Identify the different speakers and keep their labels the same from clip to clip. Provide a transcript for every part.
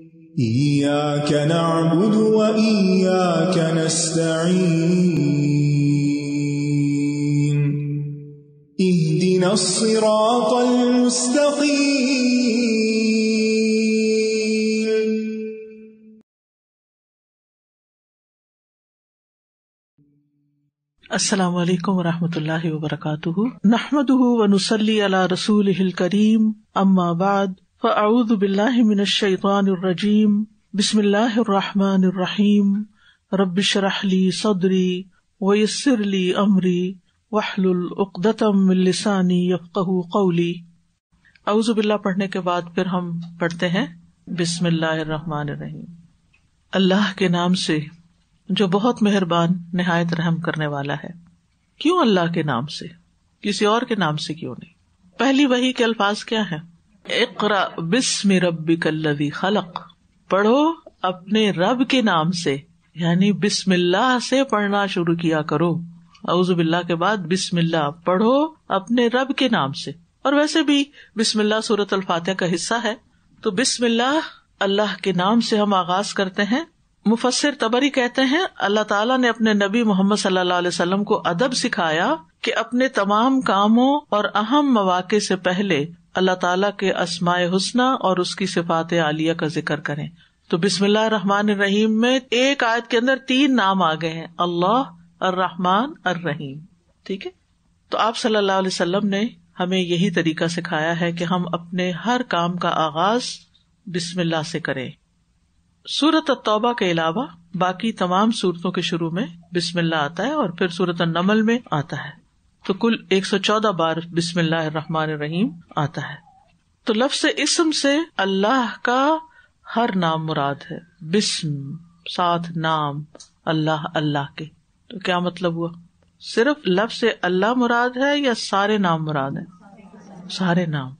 Speaker 1: إياك نعبد وإياك نستعين اهدنا الصراط المستقيم.
Speaker 2: السلام علیکم ورحمۃ اللہ وبرکاتہ، نحمده ونصلی علی رسولہ الکریم، اما بعد فاعوذ باللہ من الشیطان الرجیم، بسم اللہ الرحمن الرحیم، رب اشرح لی صدری ویسر لی امری واحلل عقدۃ من لسانی یفقہوا قولی۔ اعوذ باللہ پڑھنے کے بعد پھر ہم پڑھتے ہیں بسم اللہ الرحمن الرحیم، اللہ کے نام سے جو بہت مہربان نہایت رحم کرنے والا ہے۔ کیوں اللہ کے نام سے، کسی اور کے نام سے کیوں نہیں؟ پہلی وحی کے الفاظ کیا ہیں؟ اقرأ بسم ربک الذی خلق، پڑھو اپنے رب کے نام سے، یعنی بسم اللہ سے پڑھنا شروع کیا کرو۔ اعوذ باللہ کے بعد بسم اللہ، پڑھو اپنے رب کے نام سے۔ اور ویسے بھی بسم اللہ سورۃ الفاتحہ کا حصہ ہے، تو بسم اللہ اللہ کے نام سے ہم آغاز کرتے ہیں۔ مفسر طبری کہتے ہیں اللہ تعالیٰ نے اپنے نبی محمد صلی اللہ علیہ وسلم کو ادب سکھایا کہ اپنے تمام کاموں اور اہم مواقع سے پہلے اللہ تعالیٰ کے اسماء حسنی اور اس کی صفات عالیہ کا ذکر کریں۔ تو بسم اللہ الرحمن الرحیم میں ایک آیت کے اندر 3 نام آ گئے ہیں، اللہ، الرحمن، الرحیم، ٹھیک ہے۔ تو آپ صلی اللہ علیہ وسلم نے ہمیں یہی طریقہ سکھایا ہے کہ ہم اپنے ہر کام کا آغاز بسم اللہ سے کریں۔ سورۃ التوبہ کے علاوہ باقی تمام سورتوں کے شروع میں بسم اللہ آتا ہے، اور پھر سورۃ النمل میں آتا ہے، تو کل 114 بار بسم اللہ الرحمن الرحیم آتا ہے۔ تو لفظ اسم سے اللہ کا ہر نام مراد ہے، بسم ساتھ نام اللہ، اللہ کے۔ تو کیا مطلب ہوا؟ صرف لفظ اللہ مراد ہے یا سارے نام مراد ہیں؟ سارے نام،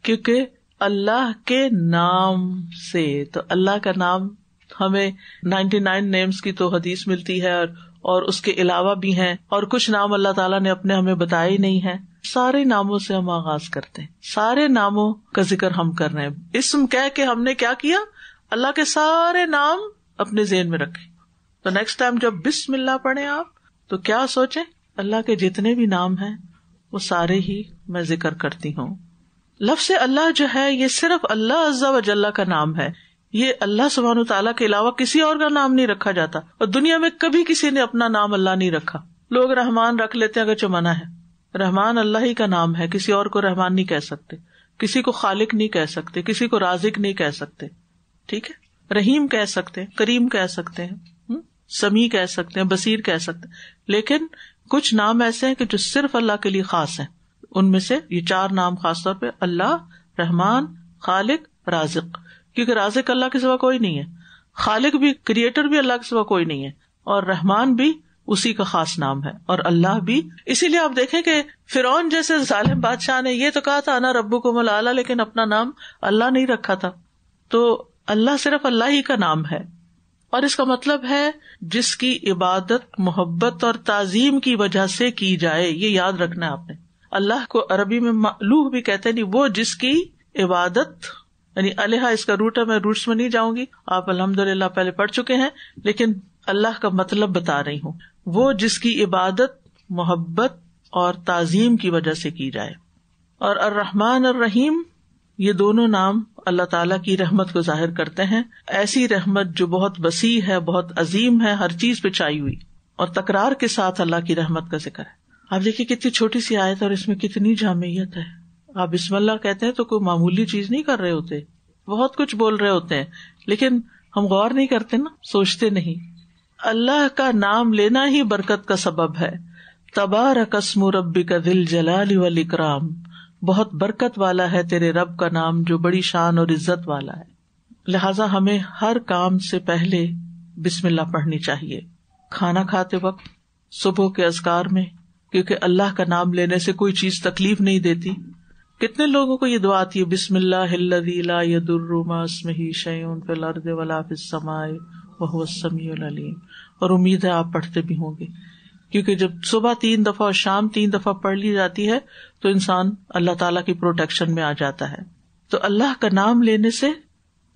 Speaker 2: کیونکہ اللہ کے نام سے، تو اللہ کا نام ہمیں 99 نیمز کی تو حدیث ملتی ہے، اور اس کے علاوہ بھی ہیں، اور کچھ نام اللہ تعالیٰ نے اپنے ہمیں بتائے ہی نہیں ہیں۔ سارے ناموں سے ہم آغاز کرتے ہیں، سارے ناموں کا ذکر ہم کر رہے ہیں۔ اسم کہہ کے ہم نے کیا کیا؟ اللہ کے سارے نام اپنے ذہن میں رکھے۔ تو نیکسٹ ٹائم جب بسم اللہ پڑھیں آپ تو کیا سوچیں؟ اللہ کے جتنے بھی نام ہیں وہ سارے ہی میں ذکر کرتی ہوں۔ لفظ اللہ جو ہے یہ صرف اللہ عز و جل کا نام ہے، یہ اللہ سبحانہ تعالیٰ کے علاوہ کسی اور کا نام نہیں رکھا جاتا، اور دنیا میں کبھی کسی نے اپنا نام اللہ نہیں رکھا۔ لوگ رحمان رکھ لیتے ہیں اگرچہ منع ہے، رحمان اللہ ہی کا نام ہے، کسی اور کو رحمان نہیں کہہ سکتے، کسی کو خالق نہیں کہہ سکتے، کسی کو رازق نہیں کہہ سکتے، ٹھیک ہے۔ رحیم کہہ سکتے ہیں، کریم کہہ سکتے ہیں، سمیع کہہ سکتے ہیں، بصیر کہہ سکتے ہیں، لیکن کچھ نام ایسے ہیں کہ جو صرف اللہ کے لیے خاص ہیں۔ ان میں سے یہ 4 نام خاص طور پہ اللہ، رحمان، خالق، رازق، کیونکہ رازق اللہ کے سوا کوئی نہیں ہے، خالق بھی، کریٹر بھی اللہ کے سوا کوئی نہیں ہے، اور رحمان بھی اسی کا خاص نام ہے، اور اللہ بھی۔ اسی لیے آپ دیکھیں کہ فرعون جیسے ظالم بادشاہ نے یہ تو کہا تھا انا ربکم الاعلی، لیکن اپنا نام اللہ نہیں رکھا تھا۔ تو اللہ صرف اللہ ہی کا نام ہے، اور اس کا مطلب ہے جس کی عبادت محبت اور تعظیم کی وجہ سے کی جائے، یہ یاد رکھنا ہے آپ نے۔ اللہ کو عربی میں مألوہ بھی کہتے ہیں، وہ جس کی عبادت، یعنی الہ اس کا روٹ ہے، میں روٹس میں نہیں جاؤں گی، آپ الحمدللہ پہلے پڑھ چکے ہیں، لیکن اللہ کا مطلب بتا رہی ہوں، وہ جس کی عبادت محبت اور تعظیم کی وجہ سے کی جائے۔ اور الرحمن الرحیم، یہ دونوں نام اللہ تعالیٰ کی رحمت کو ظاہر کرتے ہیں، ایسی رحمت جو بہت وسیع ہے، بہت عظیم ہے، ہر چیز پہ چھائی ہوئی، اور تکرار کے ساتھ اللہ کی رحمت کا ذکر ہے۔ آپ دیکھیے کتنی چھوٹی سی آیت اور اس میں کتنی جامعیت ہے۔ آپ بسم اللہ کہتے ہیں تو کوئی معمولی چیز نہیں کر رہے ہوتے، بہت کچھ بول رہے ہوتے ہیں، لیکن ہم غور نہیں کرتے نا، سوچتے نہیں۔ اللہ کا نام لینا ہی برکت کا سبب ہے۔ تبارک اسم ربک ذی الجلال والاکرام، بہت برکت والا ہے تیرے رب کا نام جو بڑی شان اور عزت والا ہے۔ لہٰذا ہمیں ہر کام سے پہلے بسم اللہ پڑھنی چاہیے، کھانا کھاتے وقت، صبح کے اذکار میں، کیونکہ اللہ کا نام لینے سے کوئی چیز تکلیف نہیں دیتی۔ کتنے لوگوں کو یہ دعا آتی ہے، بسم اللہ الذی لا یضر مع اسمہ شیء فی الارض ولا فی السماء وہو السمیع العلیم، اور امید ہے آپ پڑھتے بھی ہوں گے، کیونکہ جب صبح 3 دفعہ اور شام 3 دفعہ پڑھ لی جاتی ہے تو انسان اللہ تعالیٰ کی پروٹیکشن میں آ جاتا ہے۔ تو اللہ کا نام لینے سے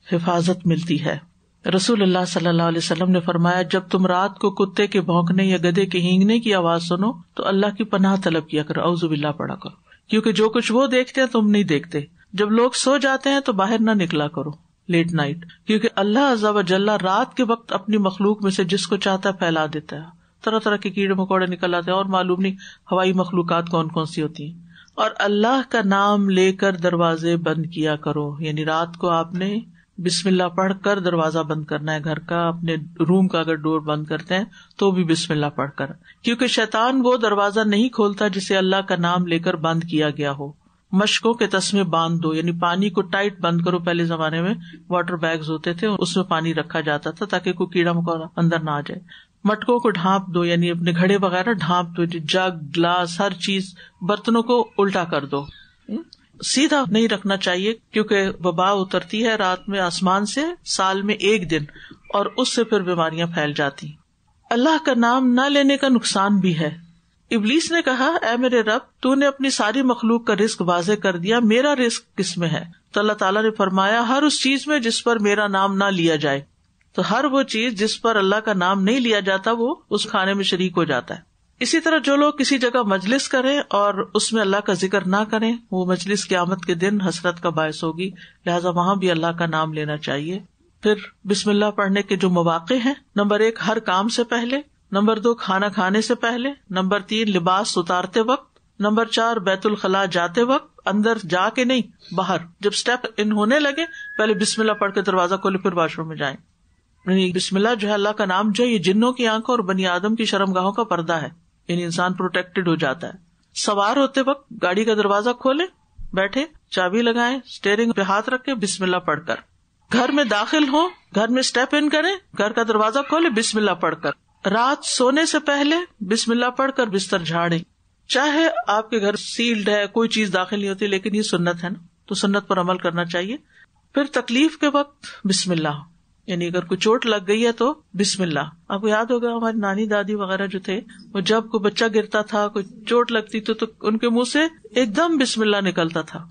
Speaker 2: حفاظت ملتی ہے. رسول اللہ صلی اللہ علیہ وسلم نے فرمایا جب تم رات کو کتے کے بھونکنے یا گدھے کے ہینگنے کی آواز سنو تو اللہ کی پناہ طلب کیا کرو، اعوذ باللہ پڑھا کرو، کیونکہ جو کچھ وہ دیکھتے ہیں تم نہیں دیکھتے. جب لوگ سو جاتے ہیں تو باہر نہ نکلا کرو لیٹ نائٹ، کیونکہ اللہ عز و جل رات کے وقت اپنی مخلوق میں سے جس کو چاہتا ہے پھیلا دیتا ہے. طرح طرح کے کیڑے مکوڑے نکل آتے ہیں اور معلوم نہیں ہوائی مخلوقات کون کون سی ہوتی ہیں. اور اللہ کا نام لے کر دروازے بند کیا کرو، یعنی رات کو آپ نے بسم اللہ پڑھ کر دروازہ بند کرنا ہے گھر کا. اپنے روم کا اگر ڈور بند کرتے ہیں تو بھی بسم اللہ پڑھ کر، کیونکہ شیطان وہ دروازہ نہیں کھولتا جسے اللہ کا نام لے کر بند کیا گیا ہو. مشکوں کے تسمے باندھ دو، یعنی پانی کو ٹائٹ بند کرو. پہلے زمانے میں واٹر بیگز ہوتے تھے، اس میں پانی رکھا جاتا تھا تاکہ کوئی کیڑا مکوڑا اندر نہ آ جائے. مٹکوں کو ڈھانپ دو، یعنی اپنے گھڑے وغیرہ ڈھانپ دو، جگ گلاس ہر چیز برتنوں کو الٹا کر دو. سیدھا نہیں رکھنا چاہیے کیونکہ وبا اترتی ہے رات میں آسمان سے سال میں ایک دن، اور اس سے پھر بیماریاں پھیل جاتی. اللہ کا نام نہ لینے کا نقصان بھی ہے. ابلیس نے کہا اے میرے رب تو نے اپنی ساری مخلوق کا رزق واضح کر دیا، میرا رزق کس میں ہے؟ تو اللہ تعالیٰ نے فرمایا ہر اس چیز میں جس پر میرا نام نہ لیا جائے. تو ہر وہ چیز جس پر اللہ کا نام نہیں لیا جاتا وہ اس کھانے میں شریک ہو جاتا ہے. اسی طرح جو لوگ کسی جگہ مجلس کریں اور اس میں اللہ کا ذکر نہ کریں وہ مجلس قیامت کے دن حسرت کا باعث ہوگی، لہٰذا وہاں بھی اللہ کا نام لینا چاہیے. پھر بسم اللہ پڑھنے کے جو مواقع ہیں، نمبر 1 ہر کام سے پہلے، نمبر 2 کھانا کھانے سے پہلے، نمبر 3 لباس اتارتے وقت، نمبر 4 بیت الخلاء جاتے وقت، اندر جا کے نہیں باہر جب اسٹیپ ان ہونے لگے پہلے بسم اللہ پڑھ کے دروازہ کھولے پھر واش روم میں جائیں. یعنی بسم اللہ جو ہے اللہ کا نام جو ہے یہ جنوں کی آنکھوں اور بنی آدم کی شرمگاہوں کا پردہ ہے، یعنی انسان پروٹیکٹڈ ہو جاتا ہے. سوار ہوتے وقت گاڑی کا دروازہ کھولے، بیٹھے، چابی لگائیں، اسٹیئرنگ پہ ہاتھ رکھے، بسم اللہ پڑھ کر. گھر میں داخل ہو، گھر میں اسٹیپ ان کریں، گھر کا دروازہ کھولے بسم اللہ پڑھ کر. رات سونے سے پہلے بسم اللہ پڑھ کر بستر جھاڑیں. چاہے آپ کے گھر سیلڈ ہے، کوئی چیز داخل نہیں ہوتی، لیکن یہ سنت ہے نا، تو سنت پر عمل کرنا چاہیے. پھر تکلیف کے وقت بسم اللہ، یعنی اگر کوئی چوٹ لگ گئی ہے تو بسم اللہ. آپ کو یاد ہوگا ہماری نانی دادی وغیرہ جو تھے وہ جب کوئی بچہ گرتا تھا، کوئی چوٹ لگتی تو ان کے منہ سے ایک دم بسم اللہ نکلتا تھا.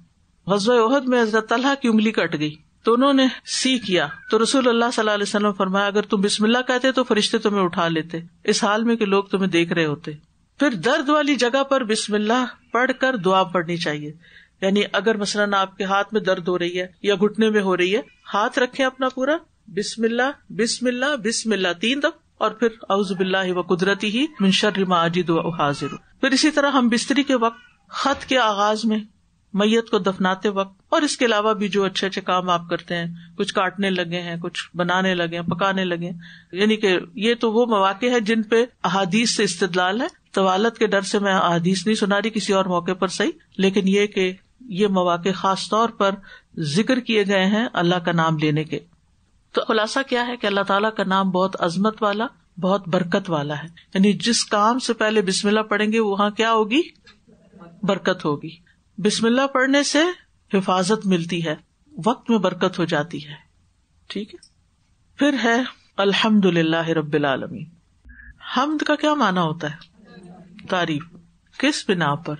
Speaker 2: غزوہ احد میں حضرت طلحہ کی انگلی کٹ گئی تو انہوں نے سی کیا تو رسول اللہ صلی اللہ علیہ وسلم فرمایا اگر تم بسم اللہ کہتے تو فرشتے تمہیں اٹھا لیتے، اس حال میں کہ لوگ تمہیں دیکھ رہے ہوتے. پھر درد والی جگہ پر بسم اللہ پڑھ کر دعا پڑھنی چاہیے. یعنی اگر مثلاً آپ کے ہاتھ میں درد ہو رہی ہے یا گھٹنے میں ہو رہی ہے، ہاتھ رکھیں اپنا پورا، بسم اللہ بسم اللہ بسم اللہ 3 دفعہ، اور پھر اعوذ باللہ و قدرتہ من شر ما اجد و احاذر. پھر اسی طرح ہم بستری کے وقت، خط کے آغاز میں، میت کو دفناتے وقت، اور اس کے علاوہ بھی جو اچھے اچھے کام آپ کرتے ہیں، کچھ کاٹنے لگے ہیں، کچھ بنانے لگے ہیں، پکانے لگے ہیں، یعنی کہ یہ تو وہ مواقع ہے جن پہ احادیث سے استدلال ہے. طوالت کے ڈر سے میں احادیث نہیں سنا رہی، کسی اور موقع پر صحیح، لیکن یہ کہ یہ مواقع خاص طور پر ذکر کیے گئے ہیں اللہ کا نام لینے کے. تو خلاصہ کیا ہے کہ اللہ تعالیٰ کا نام بہت عظمت والا، بہت برکت والا ہے. یعنی جس کام سے پہلے بسم اللہ پڑھیں گے وہاں کیا ہوگی؟ برکت ہوگی. بسم اللہ پڑھنے سے حفاظت ملتی ہے، وقت میں برکت ہو جاتی ہے. ٹھیک ہے. پھر ہے الحمد للہ رب العالمین. حمد کا کیا معنی ہوتا ہے؟ تعریف. کس بنا پر؟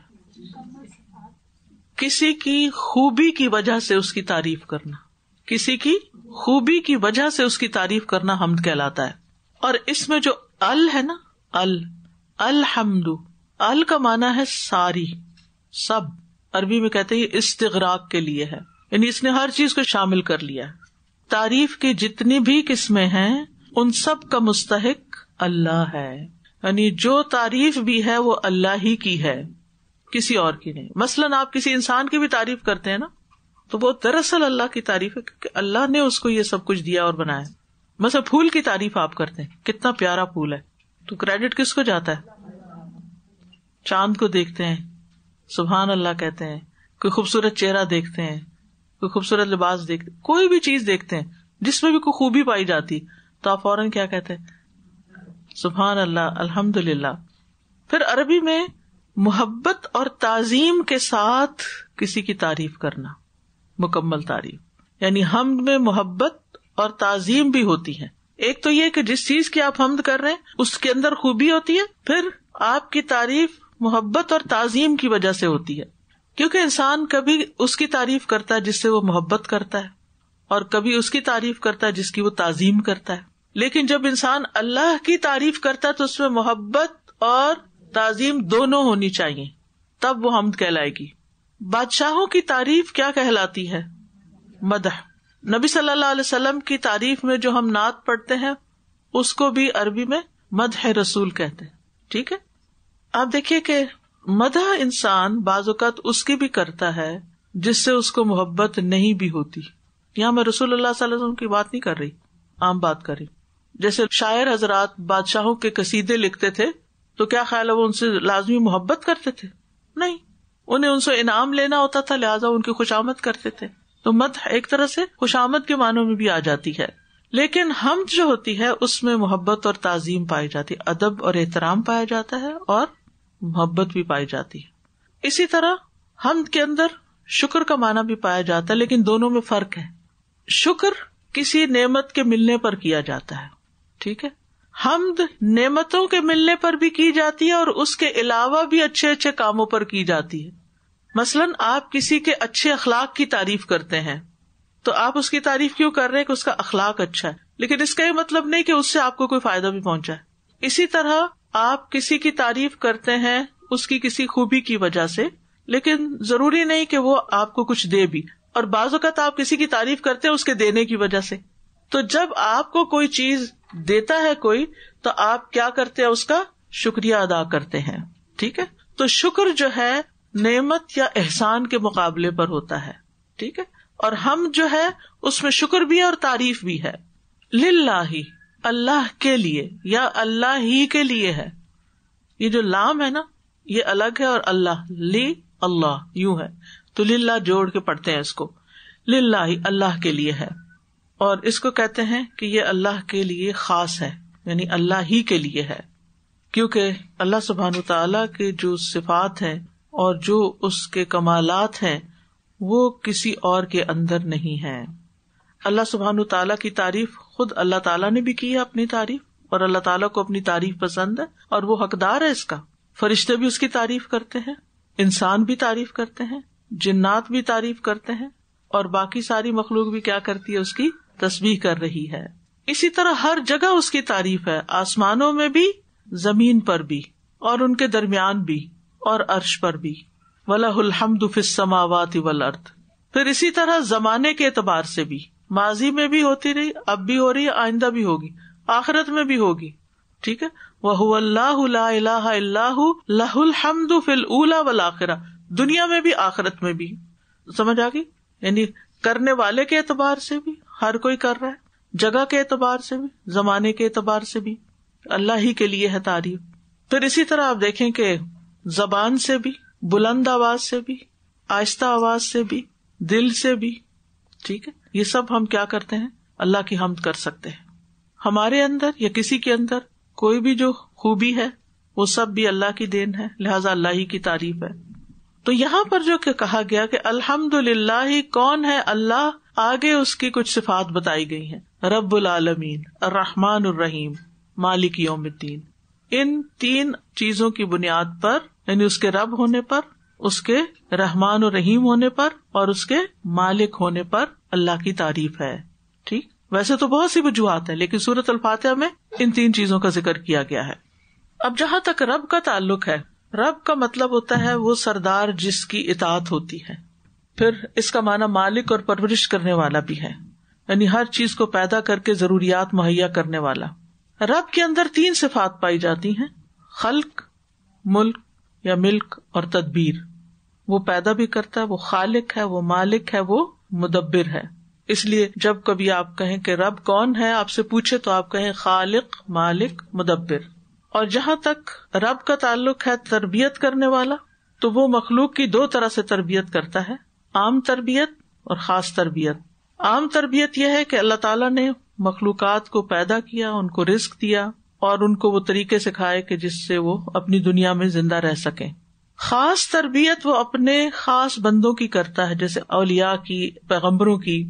Speaker 2: کسی کی خوبی کی وجہ سے اس کی تعریف کرنا، کسی کی خوبی کی وجہ سے اس کی تعریف کرنا حمد کہلاتا ہے. اور اس میں جو ال ہے نا، الحمد، ال کا معنی ہے ساری، سب. عربی میں کہتے ہیں استغراق کے لیے ہے، یعنی اس نے ہر چیز کو شامل کر لیا. تعریف کی جتنی بھی قسمیں ہیں ان سب کا مستحق اللہ ہے، یعنی جو تعریف بھی ہے وہ اللہ ہی کی ہے، کسی اور کی نہیں. مثلاً آپ کسی انسان کی بھی تعریف کرتے ہیں نا تو وہ دراصل اللہ کی تعریف ہے، کیونکہ اللہ نے اس کو یہ سب کچھ دیا اور بنایا. مثلا پھول کی تعریف آپ کرتے ہیں، کتنا پیارا پھول ہے، تو کریڈٹ کس کو جاتا ہے؟ چاند کو دیکھتے ہیں سبحان اللہ کہتے ہیں، کوئی خوبصورت چہرہ دیکھتے ہیں، کوئی خوبصورت لباس دیکھتے، کوئی بھی چیز دیکھتے ہیں جس میں بھی کوئی خوبی پائی جاتی تو آپ فوراً کیا کہتے ہیں؟ سبحان اللہ، الحمد للہ. پھر عربی میں محبت اور تعظیم کے ساتھ کسی کی تعریف کرنا، مکمل تعریف. یعنی حمد میں محبت اور تعظیم بھی ہوتی ہے. ایک تو یہ کہ جس چیز کی آپ حمد کر رہے ہیں اس کے اندر خوبی ہوتی ہے، پھر آپ کی تعریف محبت اور تعظیم کی وجہ سے ہوتی ہے، کیونکہ انسان کبھی اس کی تعریف کرتا ہے جس سے وہ محبت کرتا ہے، اور کبھی اس کی تعریف کرتا ہے جس کی وہ تعظیم کرتا ہے. لیکن جب انسان اللہ کی تعریف کرتا ہے تو اس میں محبت اور تعظیم دونوں ہونی چاہیے, تب وہ حمد کہلائے گی. بادشاہوں کی تعریف کیا کہلاتی ہے؟ مدح. نبی صلی اللہ علیہ وسلم کی تعریف میں جو ہم نعت پڑھتے ہیں اس کو بھی عربی میں مدح رسول کہتے ہیں. ٹھیک ہے, آپ دیکھیے کہ مدح انسان بعض اوقات اس کی بھی کرتا ہے جس سے اس کو محبت نہیں بھی ہوتی. یہاں میں رسول اللہ صلی اللہ علیہ وسلم کی بات نہیں کر رہی, عام بات کر رہی. جیسے شاعر حضرات بادشاہوں کے قصیدے لکھتے تھے تو کیا خیال ہے وہ ان سے لازمی محبت کرتے تھے؟ نہیں, انہیں ان سے انعام لینا ہوتا تھا, لہٰذا ان کی خوشامد کرتے تھے. تو مدح ایک طرح سے خوشامد کے معنوں میں بھی آ جاتی ہے. لیکن حمد جو ہوتی ہے اس میں محبت اور تعظیم پائی جاتی ہے, ادب اور احترام پایا جاتا ہے اور محبت بھی پائی جاتی ہے. اسی طرح حمد کے اندر شکر کا معنی بھی پایا جاتا ہے, لیکن دونوں میں فرق ہے. شکر کسی نعمت کے ملنے پر کیا جاتا ہے, ٹھیک ہے. حمد نعمتوں کے ملنے پر بھی کی جاتی ہے اور اس کے علاوہ بھی اچھے اچھے کاموں پر کی جاتی ہے. مثلاً آپ کسی کے اچھے اخلاق کی تعریف کرتے ہیں تو آپ اس کی تعریف کیوں کر رہے ہیں کہ اس کا اخلاق اچھا ہے, لیکن اس کا یہ مطلب نہیں کہ اس سے آپ کو کوئی فائدہ بھی پہنچا ہے. اسی طرح آپ کسی کی تعریف کرتے ہیں اس کی کسی خوبی کی وجہ سے, لیکن ضروری نہیں کہ وہ آپ کو کچھ دے بھی. اور بعض اوقات آپ کسی کی تعریف کرتے ہیں اس کے دینے کی وجہ سے. تو جب آپ کو کوئی چیز دیتا ہے کوئی, تو آپ کیا کرتے ہیں, اس کا شکریہ ادا کرتے ہیں. ٹھیک ہے, تو شکر جو ہے نعمت یا احسان کے مقابلے پر ہوتا ہے. ٹھیک ہے, اور ہم جو ہے اس میں شکر بھی ہے اور تعریف بھی ہے. للہ, اللہ کے لیے یا اللہ ہی کے لیے ہے. یہ جو لام ہے نا یہ الگ ہے, اور اللہ لی اللہ یوں ہے, تو للہ جوڑ کے پڑھتے ہیں اس کو. للہ اللہ کے لیے ہے, اور اس کو کہتے ہیں کہ یہ اللہ کے لیے خاص ہے, یعنی اللہ ہی کے لیے ہے, کیونکہ اللہ سبحانہ تعالیٰ کے جو صفات ہیں اور جو اس کے کمالات ہیں وہ کسی اور کے اندر نہیں ہیں. اللہ سبحانہ تعالیٰ کی تعریف خود اللہ تعالیٰ نے بھی کی ہے اپنی تعریف, اور اللہ تعالیٰ کو اپنی تعریف پسند ہے اور وہ حقدار ہے اس کا. فرشتے بھی اس کی تعریف کرتے ہیں, انسان بھی تعریف کرتے ہیں, جنات بھی تعریف کرتے ہیں, اور باقی ساری مخلوق بھی کیا کرتی ہے, اس کی تسبیح کر رہی ہے. اسی طرح ہر جگہ اس کی تعریف ہے, آسمانوں میں بھی, زمین پر بھی, اور ان کے درمیان بھی, اور عرش پر بھی. وَلَهُ الْحَمْدُ فِي السَّمَاوَاتِ وَالْأَرْضِ. پھر اسی طرح زمانے کے اعتبار سے بھی, ماضی میں بھی ہوتی رہی, اب بھی ہو رہی ہے, آئندہ بھی ہوگی, آخرت میں بھی ہوگی. ٹھیک ہے, وَهُوَ اللَّهُ لَا إِلَٰهَ إِلَّا هُ لَهُ الْحَمْدُ فِي الْأُولَىٰ وَالْآخِرَةِ. دنیا میں بھی آخرت میں بھی. سمجھ آ گئی؟ یعنی کرنے والے کے اعتبار سے بھی ہر کوئی کر رہا ہے, جگہ کے اعتبار سے بھی, زمانے کے اعتبار سے بھی اللہ ہی کے لیے ہے تعریف. پھر اسی طرح آپ دیکھیں کہ زبان سے بھی, بلند آواز سے بھی, آہستہ آواز سے بھی, دل سے بھی. ٹھیک ہے, یہ سب ہم کیا کرتے ہیں, اللہ کی حمد کر سکتے ہیں. ہمارے اندر یا کسی کے اندر کوئی بھی جو خوبی ہے وہ سب بھی اللہ کی دین ہے, لہذا اللہ ہی کی تعریف ہے. تو یہاں پر جو کہ کہا گیا کہ الحمدللہ کون ہے اللہ, آگے اس کی کچھ صفات بتائی گئی ہیں. رب العالمین, الرحمن الرحیم, مالک یوم الدین. ان تین چیزوں کی بنیاد پر, یعنی اس کے رب ہونے پر, اس کے رحمان و رحیم ہونے پر, اور اس کے مالک ہونے پر اللہ کی تعریف ہے. ٹھیک, ویسے تو بہت سی وجوہات ہیں, لیکن سورۃ الفاتحہ میں ان تین چیزوں کا ذکر کیا گیا ہے. اب جہاں تک رب کا تعلق ہے, رب کا مطلب ہوتا ہے وہ سردار جس کی اطاعت ہوتی ہے. پھر اس کا معنی مالک اور پرورش کرنے والا بھی ہے, یعنی ہر چیز کو پیدا کر کے ضروریات مہیا کرنے والا. رب کے اندر تین صفات پائی جاتی ہیں, خلق, ملک یا ملک, اور تدبیر. وہ پیدا بھی کرتا ہے, وہ خالق ہے, وہ مالک ہے, وہ مدبر ہے. اس لیے جب کبھی آپ کہیں کہ رب کون ہے, آپ سے پوچھے تو آپ کہیں خالق, مالک, مدبر. اور جہاں تک رب کا تعلق ہے تربیت کرنے والا, تو وہ مخلوق کی دو طرح سے تربیت کرتا ہے, عام تربیت اور خاص تربیت. عام تربیت یہ ہے کہ اللہ تعالیٰ نے مخلوقات کو پیدا کیا, ان کو رزق دیا, اور ان کو وہ طریقے سکھائے کہ جس سے وہ اپنی دنیا میں زندہ رہ سکیں. خاص تربیت وہ اپنے خاص بندوں کی کرتا ہے, جیسے اولیاء کی, پیغمبروں کی.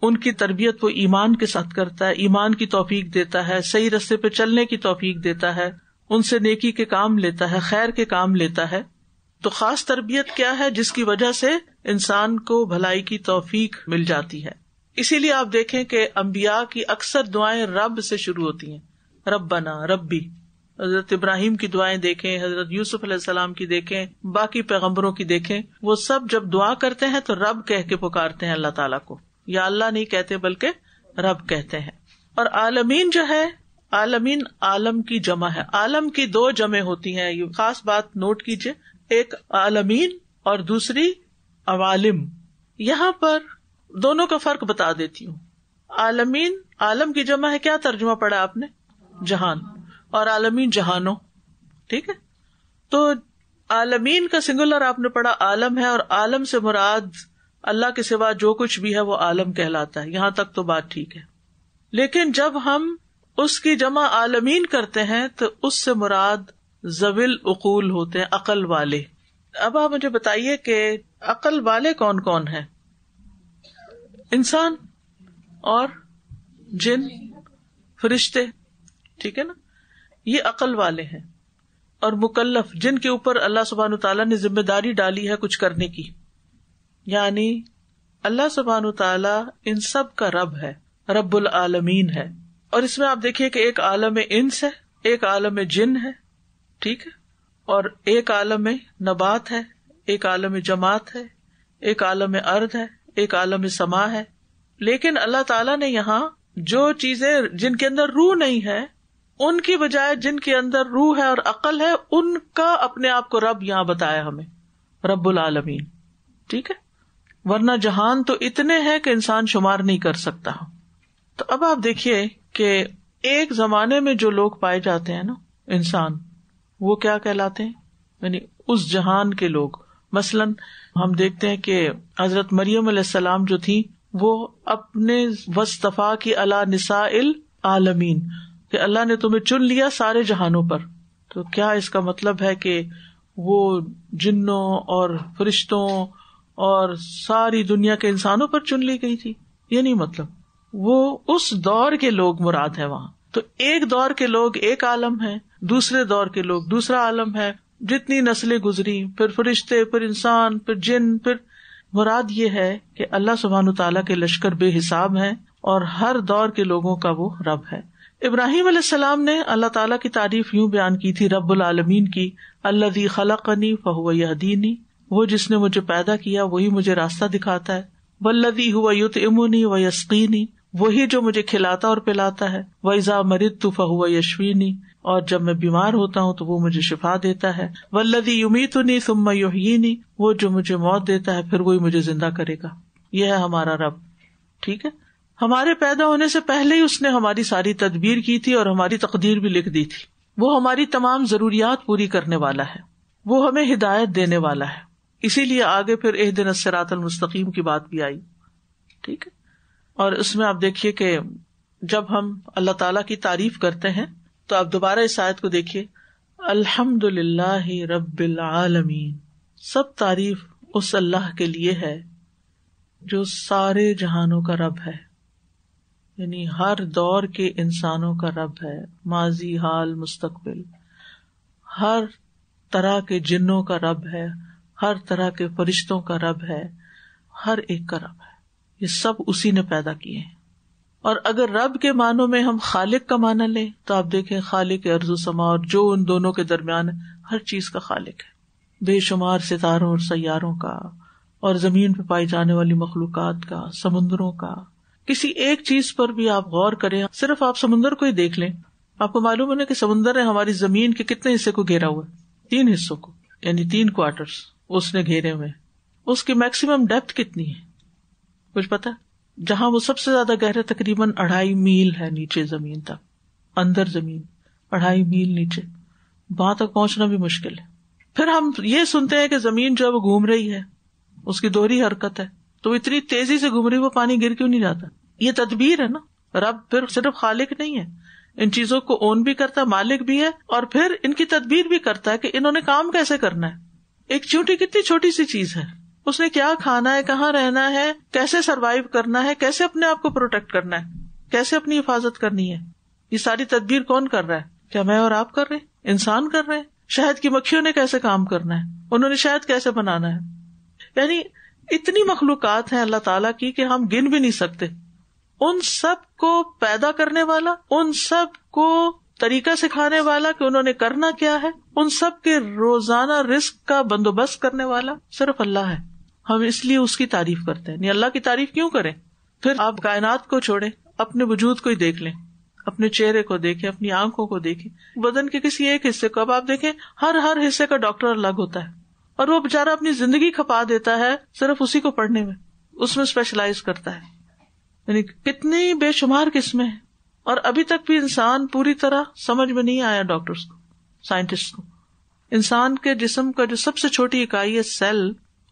Speaker 2: ان کی تربیت وہ ایمان کے ساتھ کرتا ہے, ایمان کی توفیق دیتا ہے, صحیح راستے پہ چلنے کی توفیق دیتا ہے, ان سے نیکی کے کام لیتا ہے, خیر کے کام لیتا ہے. تو خاص تربیت کیا ہے, جس کی وجہ سے انسان کو بھلائی کی توفیق مل جاتی ہے. اسی لیے آپ دیکھیں کہ انبیاء کی اکثر دعائیں رب سے شروع ہوتی ہیں، ربنا ربی. حضرت ابراہیم کی دعائیں دیکھیں، حضرت یوسف علیہ السلام کی دیکھیں، باقی پیغمبروں کی دیکھیں، وہ سب جب دعا کرتے ہیں تو رب کہہ کے پکارتے ہیں اللہ تعالیٰ کو. یا اللہ نہیں کہتے بلکہ رب کہتے ہیں. اور عالمین جو ہے، عالمین عالم کی جمع ہے. عالم کی دو جمع ہوتی ہیں، یہ خاص بات نوٹ کیجئے، ایک عالمین اور دوسری عوالم. یہاں پر دونوں کا فرق بتا دیتی ہوں. عالمین عالم کی جمع ہے، کیا ترجمہ پڑھا آپ نے؟ جہان. اور عالمین جہانوں. ٹھیک ہے، تو عالمین کا سنگولر آپ نے پڑھا عالم ہے، اور عالم سے مراد اللہ کے سوا جو کچھ بھی ہے وہ عالم کہلاتا ہے. یہاں تک تو بات ٹھیک ہے. لیکن جب ہم اس کی جمع عالمین کرتے ہیں تو اس سے مراد ذوی العقول ہوتے ہیں، عقل والے. اب آپ مجھے بتائیے کہ عقل والے کون کون ہیں؟ انسان اور جن، فرشتے، ٹھیک ہے نا، یہ عقل والے ہیں. اور مکلف، جن کے اوپر اللہ سبحانہ تعالیٰ نے ذمہ داری ڈالی ہے کچھ کرنے کی. یعنی اللہ سبحانہ تعالیٰ ان سب کا رب ہے، رب العالمین ہے. اور اس میں آپ دیکھیے کہ ایک عالم انس ہے، ایک عالم جن ہے، ٹھیک ہے، اور ایک عالم نبات ہے، ایک عالم جماعت ہے، ایک عالم ارض ہے، ایک عالم سما ہے. لیکن اللہ تعالیٰ نے یہاں جو چیزیں جن کے اندر روح نہیں ہے ان کی بجائے جن کے اندر روح ہے اور عقل ہے ان کا اپنے آپ کو رب یہاں بتایا ہمیں، رب العالمین. ٹھیک ہے، ورنہ جہان تو اتنے ہیں کہ انسان شمار نہیں کر سکتا. تو اب آپ دیکھیے کہ ایک زمانے میں جو لوگ پائے جاتے ہیں نا انسان، وہ کیا کہلاتے ہیں؟ یعنی اس جہان کے لوگ. مثلاً ہم دیکھتے ہیں کہ حضرت مریم علیہ السلام جو تھی وہ اپنے وصطفیٰ کی علی نساء العالمین، کہ اللہ نے تمہیں چن لیا سارے جہانوں پر. تو کیا اس کا مطلب ہے کہ وہ جنوں اور فرشتوں اور ساری دنیا کے انسانوں پر چن لی گئی تھی؟ یہ نہیں مطلب. وہ اس دور کے لوگ مراد ہے وہاں. تو ایک دور کے لوگ ایک عالم ہے، دوسرے دور کے لوگ دوسرا عالم ہے. جتنی نسلیں گزری، پھر فرشتے، پھر انسان، پھر جن، پھر مراد یہ ہے کہ اللہ سبحانہ تعالیٰ کے لشکر بے حساب ہیں اور ہر دور کے لوگوں کا وہ رب ہے. ابراہیم علیہ السلام نے اللہ تعالیٰ کی تعریف یوں بیان کی تھی رب العالمین کی، الذی خلقنی فہو یہدینی، وہ جس نے مجھے پیدا کیا وہی مجھے راستہ دکھاتا ہے. والذی ہوا یطعمنی ویسقینی، وہی جو مجھے کھلاتا اور پلاتا ہے. وَإِذَا مَرِضْتُ فَهُوَ يَشْفِينِي، اور جب میں بیمار ہوتا ہوں تو وہ مجھے شفا دیتا ہے. وَالَّذِي يُمِيتُنِي ثُمَّ يُحْيِينِي، وہ جو مجھے موت دیتا ہے پھر وہی مجھے زندہ کرے گا. یہ ہے ہمارا رب. ٹھیک ہے، ہمارے پیدا ہونے سے پہلے ہی اس نے ہماری ساری تدبیر کی تھی اور ہماری تقدیر بھی لکھ دی تھی. وہ ہماری تمام ضروریات پوری کرنے والا ہے، وہ ہمیں ہدایت دینے والا ہے. اسی لیے آگے پھر اہدنا الصراط المستقیم کی بات بھی آئی. ٹھیک ہے، اور اس میں آپ دیکھیے کہ جب ہم اللہ تعالیٰ کی تعریف کرتے ہیں تو آپ دوبارہ اس آیت کو دیکھیے، الحمدللہ رب العالمین، سب تعریف اس اللہ کے لیے ہے جو سارے جہانوں کا رب ہے. یعنی ہر دور کے انسانوں کا رب ہے، ماضی، حال، مستقبل. ہر طرح کے جنوں کا رب ہے، ہر طرح کے فرشتوں کا رب ہے، ہر ایک کا رب ہے. یہ سب اسی نے پیدا کیے ہیں. اور اگر رب کے معنوں میں ہم خالق کا معنی لیں تو آپ دیکھیں خالق ارض و سما، اور جو ان دونوں کے درمیان ہے ہر چیز کا خالق ہے. بے شمار ستاروں اور سیاروں کا، اور زمین پہ پائی جانے والی مخلوقات کا، سمندروں کا. کسی ایک چیز پر بھی آپ غور کریں، صرف آپ سمندر کو ہی دیکھ لیں، آپ کو معلوم ہے کہ سمندر نے ہماری زمین کے کتنے حصے کو گھیرا ہوا ہے؟ 3 حصوں کو، یعنی 3 کوارٹرز اس نے گھیرے ہوئے. اس کی میکسیمم ڈیپتھ کتنی ہے کچھ پتا؟ جہاں وہ سب سے زیادہ گہرا تقریباً 2.5 میل ہے نیچے زمین تک، اندر زمین 2.5 میل نیچے، وہاں تک پہنچنا بھی مشکل ہے. پھر ہم یہ سنتے ہیں کہ زمین جو ہے وہ گھوم رہی ہے، اس کی دوہری حرکت ہے، تو اتنی تیزی سے گھوم رہی، وہ پانی گر کیوں نہیں جاتا؟ یہ تدبیر ہے نا. رب پھر صرف خالق نہیں ہے، ان چیزوں کو اون بھی کرتا ہے، مالک بھی ہے، اور پھر ان کی تدبیر بھی کرتا ہے کہ انہوں نے کام کیسے کرنا ہے. ایک چونٹی کتنی چھوٹی سی چیز ہے، اس نے کیا کھانا ہے، کہاں رہنا ہے، کیسے سروائیو کرنا ہے، کیسے اپنے آپ کو پروٹیکٹ کرنا ہے، کیسے اپنی حفاظت کرنی ہے. یہ ساری تدبیر کون کر رہا ہے؟ کیا میں اور آپ کر رہے ہیں؟ انسان کر رہے ہیں. شہد کی مکھیوں نے کیسے کام کرنا ہے، انہوں نے شہد کیسے بنانا ہے. یعنی اتنی مخلوقات ہیں اللہ تعالیٰ کی کہ ہم گن بھی نہیں سکتے. ان سب کو پیدا کرنے والا، ان سب کو طریقہ سکھانے والا کہ انہوں نے کرنا کیا ہے، ان سب کے روزانہ رزق کا بندوبست کرنے والا صرف اللہ ہے. ہم اس لیے اس کی تعریف کرتے ہیں. اللہ کی تعریف کیوں کریں؟ پھر آپ کائنات کو چھوڑیں، اپنے وجود کو ہی دیکھ لیں، اپنے چہرے کو دیکھیں، اپنی آنکھوں کو دیکھیں، بدن کے کسی ایک حصے کو. اب آپ دیکھیں ہر حصے کا ڈاکٹر الگ ہوتا ہے، اور وہ بےچارا اپنی زندگی کھپا دیتا ہے صرف اسی کو پڑھنے میں، اس میں اسپیشلائز کرتا ہے. یعنی کتنی بے شمار قسمیں ہیں، اور ابھی تک بھی انسان پوری طرح سمجھ میں نہیں آیا ڈاکٹرز کو، سائنٹسٹ کو. انسان کے جسم کا جو سب سے چھوٹی اکائی ہے سیل،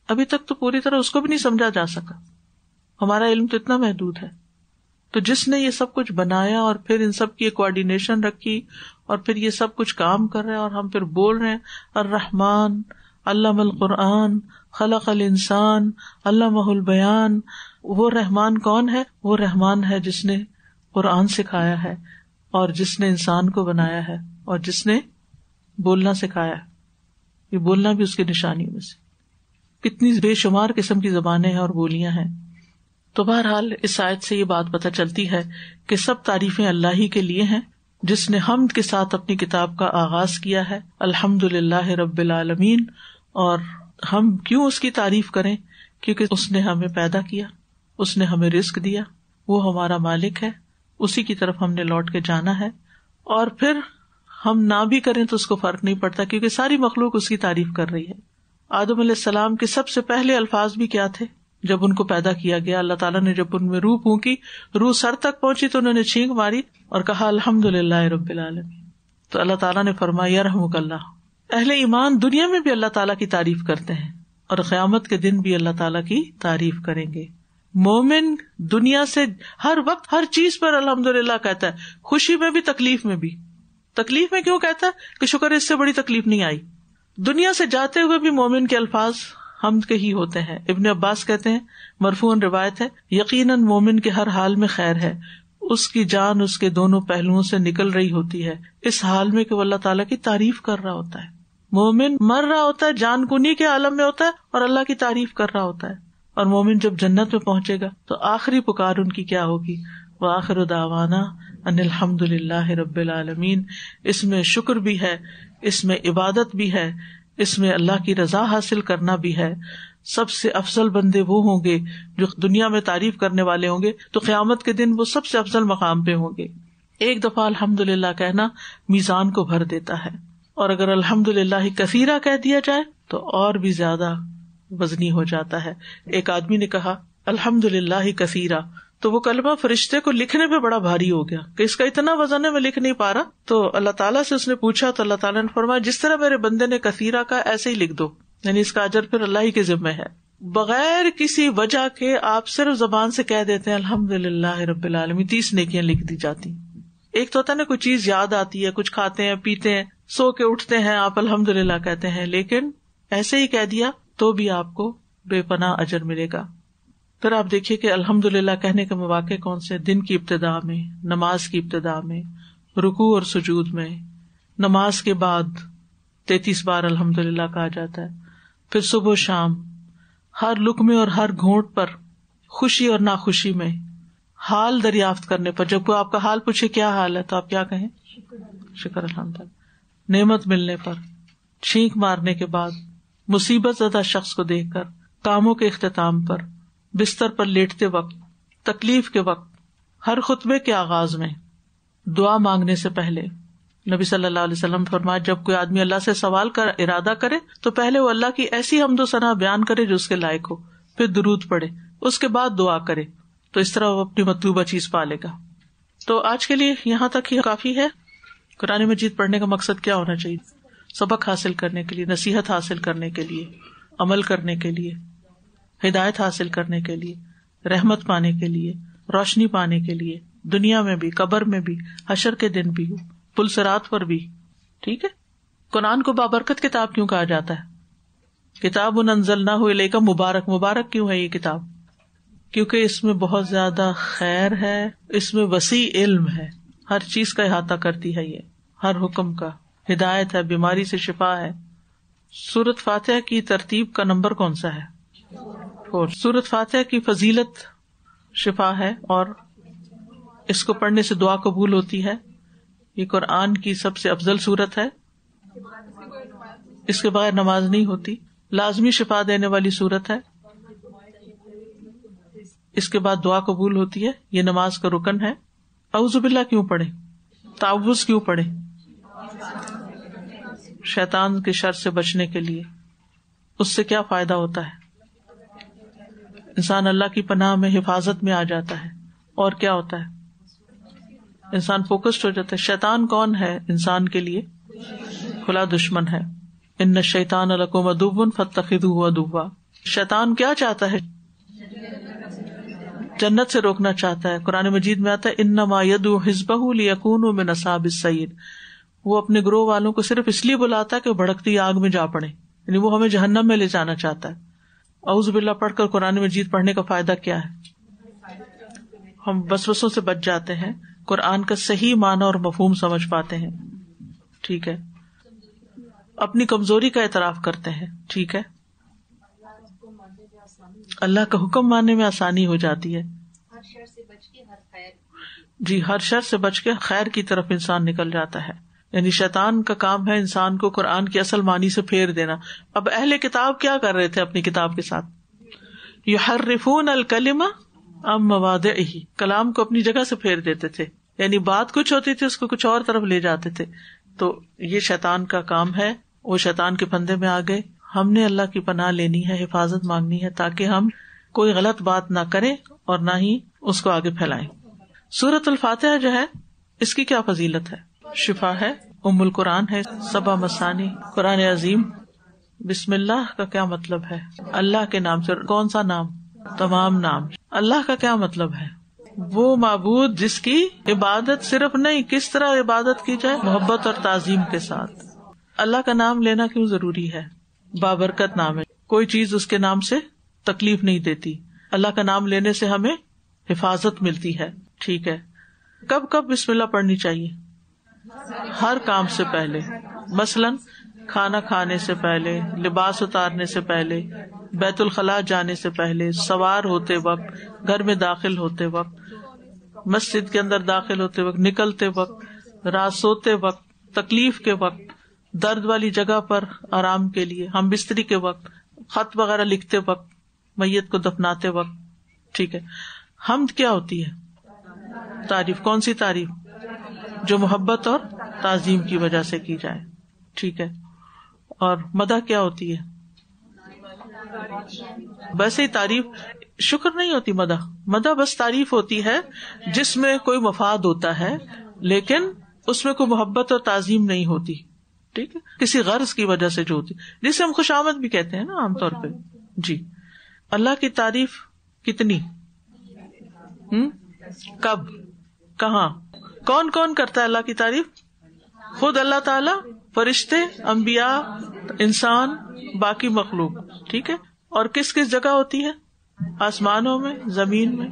Speaker 2: ابھی تک تو پوری طرح اس کو بھی نہیں سمجھا جا سکا. ہمارا علم تو اتنا محدود ہے. تو جس نے یہ سب کچھ بنایا اور پھر ان سب کی کوآرڈینیشن رکھی اور پھر یہ سب کچھ کام کر رہے ہیں، اور ہم پھر بول رہے ہیں الرحمن علم القرآن خلق الانسان علمہ البیان. وہ رحمان کون ہے؟ وہ رحمان ہے جس نے قرآن سکھایا ہے، اور جس نے انسان کو بنایا ہے، اور جس نے بولنا سکھایا ہے. یہ بولنا بھی اس کی نشانیوں میں سے. کتنی بے شمار قسم کی زبانیں ہیں اور بولیاں ہیں. تو بہرحال اس آیت سے یہ بات پتہ چلتی ہے کہ سب تعریفیں اللہ ہی کے لیے ہیں، جس نے حمد کے ساتھ اپنی کتاب کا آغاز کیا ہے. الحمدللہ رب العالمین. اور ہم کیوں اس کی تعریف کریں؟ کیونکہ اس نے ہمیں پیدا کیا، اس نے ہمیں رزق دیا، وہ ہمارا مالک ہے، اسی کی طرف ہم نے لوٹ کے جانا ہے. اور پھر ہم نہ بھی کریں تو اس کو فرق نہیں پڑتا، کیونکہ ساری مخلوق اس کی تعریف کر رہی ہے. آدم علیہ السلام کے سب سے پہلے الفاظ بھی کیا تھے؟ جب ان کو پیدا کیا گیا، اللہ تعالیٰ نے جب ان میں روح پھونکی، روح سر تک پہنچی تو انہوں نے چھینک ماری اور کہا الحمدللہ رب العالمین. تو اللہ تعالیٰ نے فرمایا یرحمک اللہ. اہل ایمان دنیا میں بھی اللہ تعالیٰ کی تعریف کرتے ہیں، اور قیامت کے دن بھی اللہ تعالیٰ کی تعریف کریں گے. مومن دنیا سے ہر وقت ہر چیز پر الحمدللہ کہتا ہے، خوشی میں بھی تکلیف میں بھی. تکلیف میں کیوں کہتا ہے؟ کہ شکر اس سے بڑی تکلیف نہیں آئی. دنیا سے جاتے ہوئے بھی مومن کے الفاظ حمد کے ہی ہوتے ہیں. ابن عباس کہتے ہیں، مرفوعاً روایت ہے، یقیناً مومن کے ہر حال میں خیر ہے، اس کی جان اس کے دونوں پہلوؤں سے نکل رہی ہوتی ہے، اس حال میں کہ وہ اللہ تعالیٰ کی تعریف کر رہا ہوتا ہے. مومن مر رہا ہوتا ہے، جان کنی کے عالم میں ہوتا ہے، اور اللہ کی تعریف کر رہا ہوتا ہے. اور مومن جب جنت میں پہنچے گا تو آخری پکار ان کی کیا ہوگی؟ وآخر دعوانا ان الحمد للہ رب العالمین. اس میں شکر بھی ہے، اس میں عبادت بھی ہے، اس میں اللہ کی رضا حاصل کرنا بھی ہے. سب سے افضل بندے وہ ہوں گے جو دنیا میں تعریف کرنے والے ہوں گے، تو قیامت کے دن وہ سب سے افضل مقام پہ ہوں گے. ایک دفعہ الحمدللہ کہنا میزان کو بھر دیتا ہے، اور اگر الحمدللہ کثیرہ کہہ دیا جائے تو اور بھی زیادہ وزنی ہو جاتا ہے. ایک آدمی نے کہا الحمدللہ کثیرہ، تو وہ کلمہ فرشتے کو لکھنے پہ بڑا بھاری ہو گیا کہ اس کا اتنا وزن ہے میں لکھ نہیں پا رہا. تو اللہ تعالیٰ سے اس نے پوچھا تو اللہ تعالیٰ نے فرمایا جس طرح میرے بندے نے کثیرہ کا ایسے ہی لکھ دو، یعنی اس کا اجر پھر اللہ ہی کے ذمہ ہے. بغیر کسی وجہ کے آپ صرف زبان سے کہہ دیتے ہیں الحمدللہ رب العالمین، 30 نیکیاں لکھ دی جاتی. ایک تو ہوتا ہے نا کوئی چیز یاد آتی ہے، کچھ کھاتے ہیں پیتے ہیں، سو کے اٹھتے ہیں، آپ الحمدللہ کہتے ہیں، لیکن ایسے ہی کہہ دیا تو بھی آپ کو بے پناہ اجر ملے گا. پھر آپ دیکھیے کہ الحمدللہ کہنے کے مواقع کون سے؟ دن کی ابتدا میں، نماز کی ابتدا میں، رکوع اور سجود میں، نماز کے بعد 33 بار الحمدللہ کہا جاتا ہے، پھر صبح و شام، ہر لقمے اور ہر گھونٹ پر، خوشی اور ناخوشی میں، حال دریافت کرنے پر. جب کوئی آپ کا حال پوچھے کیا حال ہے تو آپ کیا کہیں؟ شکر الحمدللہ. نعمت ملنے پر، چھینک مارنے کے بعد، مصیبت زدہ شخص کو دیکھ کر، کاموں کے اختتام پر، بستر پر لیٹتے وقت، تکلیف کے وقت، ہر خطبے کے آغاز میں، دعا مانگنے سے پہلے. نبی صلی اللہ علیہ وسلم فرمایا جب کوئی آدمی اللہ سے سوال کا ارادہ کرے تو پہلے وہ اللہ کی ایسی حمد و ثنا بیان کرے جو اس کے لائق ہو، پھر درود پڑھے، اس کے بعد دعا کرے، تو اس طرح وہ اپنی مطلوبہ چیز پا لے گا. تو آج کے لیے یہاں تک ہی کافی ہے. قرآن مجید پڑھنے کا مقصد کیا ہونا چاہیے؟ سبق حاصل کرنے کے لیے، نصیحت حاصل کرنے کے لیے، عمل کرنے کے لیے، ہدایت حاصل کرنے کے لیے، رحمت پانے کے لیے، روشنی پانے کے لیے، دنیا میں بھی، قبر میں بھی، حشر کے دن بھی، پل صراط پر بھی. ٹھیک ہے. قرآن کو بابرکت کتاب کیوں کہا جاتا ہے؟ کتاب انزلناہ الیک مبارک. مبارک کیوں ہے یہ کتاب؟ کیونکہ اس میں بہت زیادہ خیر ہے، اس میں وسیع علم ہے، ہر چیز کا احاطہ کرتی ہے، یہ ہر حکم کا، ہدایت ہے، بیماری سے شفا ہے. سورۃ فاتحہ کی ترتیب کا نمبر کون سا ہے؟ 4. سورۃ فاتحہ کی فضیلت شفا ہے اور اس کو پڑھنے سے دعا قبول ہوتی ہے. یہ قرآن کی سب سے افضل سورت ہے. اس کے بغیر نماز نہیں ہوتی. لازمی شفا دینے والی سورت ہے. اس کے بعد دعا قبول ہوتی ہے. یہ نماز کا رکن ہے. اعوذ باللہ کیوں پڑھے؟ تعوذ کیوں پڑھے؟ شیطان کے شر سے بچنے کے لیے. اس سے کیا فائدہ ہوتا ہے؟ انسان اللہ کی پناہ میں حفاظت میں آ جاتا ہے. اور کیا ہوتا ہے؟ انسان فوکسڈ ہو جاتا ہے. شیطان کون ہے انسان کے لیے؟ کھلا دشمن ہے. ان الشیطان لکم عدو فاتخذوہ عدوا. شیطان کیا چاہتا ہے؟ جنت سے روکنا چاہتا ہے. قرآن مجید میں آتا ہے انما یدعو حزبہ لیکونوا من اصحاب السعیر. وہ اپنے گروہ والوں کو صرف اس لیے بلاتا ہے کہ وہ بھڑکتی آگ میں جا پڑے، یعنی وہ ہمیں جہنم میں لے جانا چاہتا ہے. اعوذ باللہ پڑھ کر قرآن مجید پڑھنے کا فائدہ کیا ہے؟ ہم وسوسوں سے بچ جاتے ہیں، قرآن کا صحیح معنی اور مفہوم سمجھ پاتے ہیں. ٹھیک ہے. اپنی کمزوری کا اعتراف کرتے ہیں. ٹھیک ہے. اللہ کا حکم ماننے میں آسانی ہو جاتی ہے. جی، ہر شر سے بچ کے خیر کی طرف انسان نکل جاتا ہے. یعنی شیطان کا کام ہے انسان کو قرآن کی اصل معنی سے پھیر دینا. اب اہل کتاب کیا کر رہے تھے اپنی کتاب کے ساتھ؟ یحرفون الکلمہ عن مواضعہ. کلام کو اپنی جگہ سے پھیر دیتے تھے. یعنی بات کچھ ہوتی تھی، اس کو کچھ اور طرف لے جاتے تھے. تو یہ شیطان کا کام ہے. وہ شیطان کے پھندے میں آ گئے. ہم نے اللہ کی پناہ لینی ہے، حفاظت مانگنی ہے، تاکہ ہم کوئی غلط بات نہ کریں اور نہ ہی اس کو آگے پھیلائیں. سورۃ الفاتحہ جو ہے اس کی کیا فضیلت ہے؟ شفا ہے، ام القرآن ہے، 7 مثانی قرآن عظیم. بسم اللہ کا کیا مطلب ہے؟ اللہ کے نام سے. کون سا نام؟ تمام نام. اللہ کا کیا مطلب ہے؟ وہ معبود جس کی عبادت صرف نہیں، کس طرح عبادت کی جائے؟ محبت اور تعظیم کے ساتھ. اللہ کا نام لینا کیوں ضروری ہے؟ بابرکت نام ہے. کوئی چیز اس کے نام سے تکلیف نہیں دیتی. اللہ کا نام لینے سے ہمیں حفاظت ملتی ہے. ٹھیک ہے. کب کب بسم اللہ پڑھنی چاہیے؟ ہر کام سے پہلے. مثلاً کھانا کھانے سے پہلے، لباس اتارنے سے پہلے، بیت الخلاء جانے سے پہلے، سوار ہوتے وقت، گھر میں داخل ہوتے وقت، مسجد کے اندر داخل ہوتے وقت، نکلتے وقت، رات سوتے وقت، تکلیف کے وقت، درد والی جگہ پر آرام کے لیے، ہم بستری کے وقت، خط وغیرہ لکھتے وقت، میت کو دفناتے وقت. ٹھیک ہے. حمد کیا ہوتی ہے؟ تعریف. کون سی تعریف؟ جو محبت اور تعظیم کی وجہ سے کی جائے. ٹھیک ہے. اور مدح کیا ہوتی ہے؟ ویسے ہی تعریف. شکر نہیں ہوتی مدح. مدح بس تعریف ہوتی ہے جس میں کوئی مفاد ہوتا ہے لیکن اس میں کوئی محبت اور تعظیم نہیں ہوتی. ٹھیک ہے. کسی غرض کی وجہ سے جو ہوتی، جسے ہم خوش آمد بھی کہتے ہیں نا عام طور پہ. جی. اللہ کی تعریف کتنی؟ کب؟ کہاں؟ کون کون کرتا ہے اللہ کی تعریف؟ خود اللہ تعالی، فرشتے، انبیاء، انسان، باقی مخلوق. ٹھیک ہے. اور کس کس جگہ ہوتی ہے؟ آسمانوں میں، زمین میں،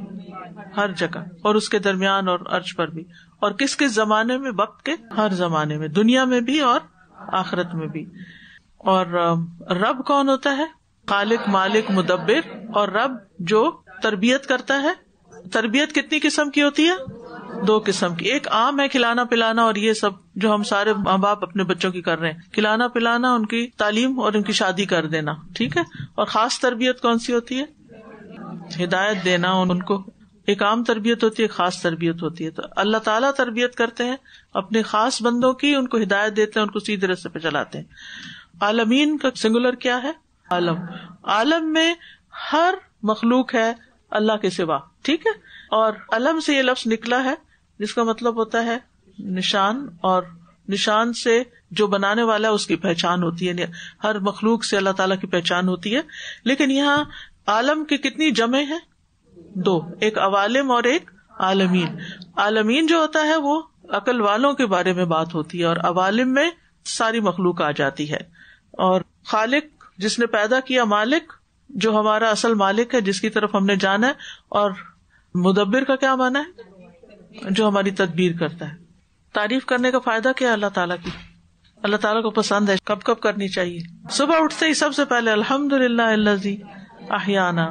Speaker 2: ہر جگہ، اور اس کے درمیان اور عرش پر بھی. اور کس کس زمانے میں؟ وقت کے ہر زمانے میں، دنیا میں بھی اور آخرت میں بھی. اور رب کون ہوتا ہے؟ خالق، مالک، مدبر. اور رب جو تربیت کرتا ہے. تربیت کتنی قسم کی ہوتی ہے؟ 2 قسم کی. ایک عام ہے کھلانا پلانا، اور یہ سب جو ہم سارے ماں باپ اپنے بچوں کی کر رہے ہیں، کھلانا پلانا، ان کی تعلیم اور ان کی شادی کر دینا. ٹھیک ہے. اور خاص تربیت کون سی ہوتی ہے؟ ہدایت دینا ان کو. ایک عام تربیت ہوتی ہے، ایک خاص تربیت ہوتی ہے. تو اللہ تعالیٰ تربیت کرتے ہیں اپنے خاص بندوں کی، ان کو ہدایت دیتے ہیں، ان کو سیدھے راستے پہ چلاتے ہیں. عالمین کا سنگولر کیا ہے؟ عالم. عالم میں ہر مخلوق ہے اللہ کے سوا. ٹھیک ہے. اور علم سے یہ لفظ نکلا ہے جس کا مطلب ہوتا ہے نشان، اور نشان سے جو بنانے والا ہے اس کی پہچان ہوتی ہے. یعنی ہر مخلوق سے اللہ تعالیٰ کی پہچان ہوتی ہے. لیکن یہاں عالم کی کتنی جمع ہے؟ 2. ایک عوالم اور ایک عالمین. عالمین جو ہوتا ہے وہ عقل والوں کے بارے میں بات ہوتی ہے، اور عوالم میں ساری مخلوق آ جاتی ہے. اور خالق جس نے پیدا کیا، مالک جو ہمارا اصل مالک ہے، جس کی طرف ہم نے جانا ہے. اور مدبر کا کیا معنی ہے؟ جو ہماری تدبیر کرتا ہے. تعریف کرنے کا فائدہ کیا ہے اللہ تعالیٰ کی؟ اللہ تعالیٰ کو پسند ہے. کب کب کرنی چاہیے؟ صبح اٹھتے ہی سب سے پہلے الحمدللہ الذی احیانا.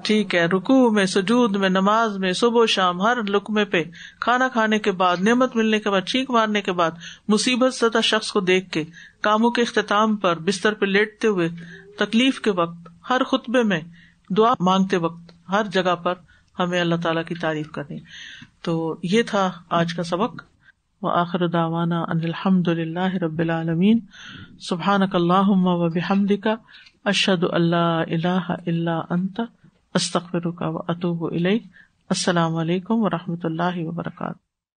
Speaker 2: ٹھیک ہے، رکوع میں، سجود میں، نماز میں، صبح و شام، ہر لقمے پہ، کھانا کھانے کے بعد، نعمت ملنے کے بعد، چھینک مارنے کے بعد، مصیبت زدہ شخص کو دیکھ کے، کاموں کے اختتام پر، بستر پہ لیٹتے ہوئے، تکلیف کے وقت، ہر خطبے میں، دعا مانگتے وقت، ہر جگہ پر ہمیں اللہ تعالیٰ کی تعریف کرنی. تو یہ تھا آج کا سبق. وآخر دعوانا ان الحمد للہ رب العالمین. سبحانک اللہم وبحمدک، اشہد ان لا الہ الا انت، استغفرک واتوب الیک. السلام علیکم ورحمۃ اللہ وبرکاتہ.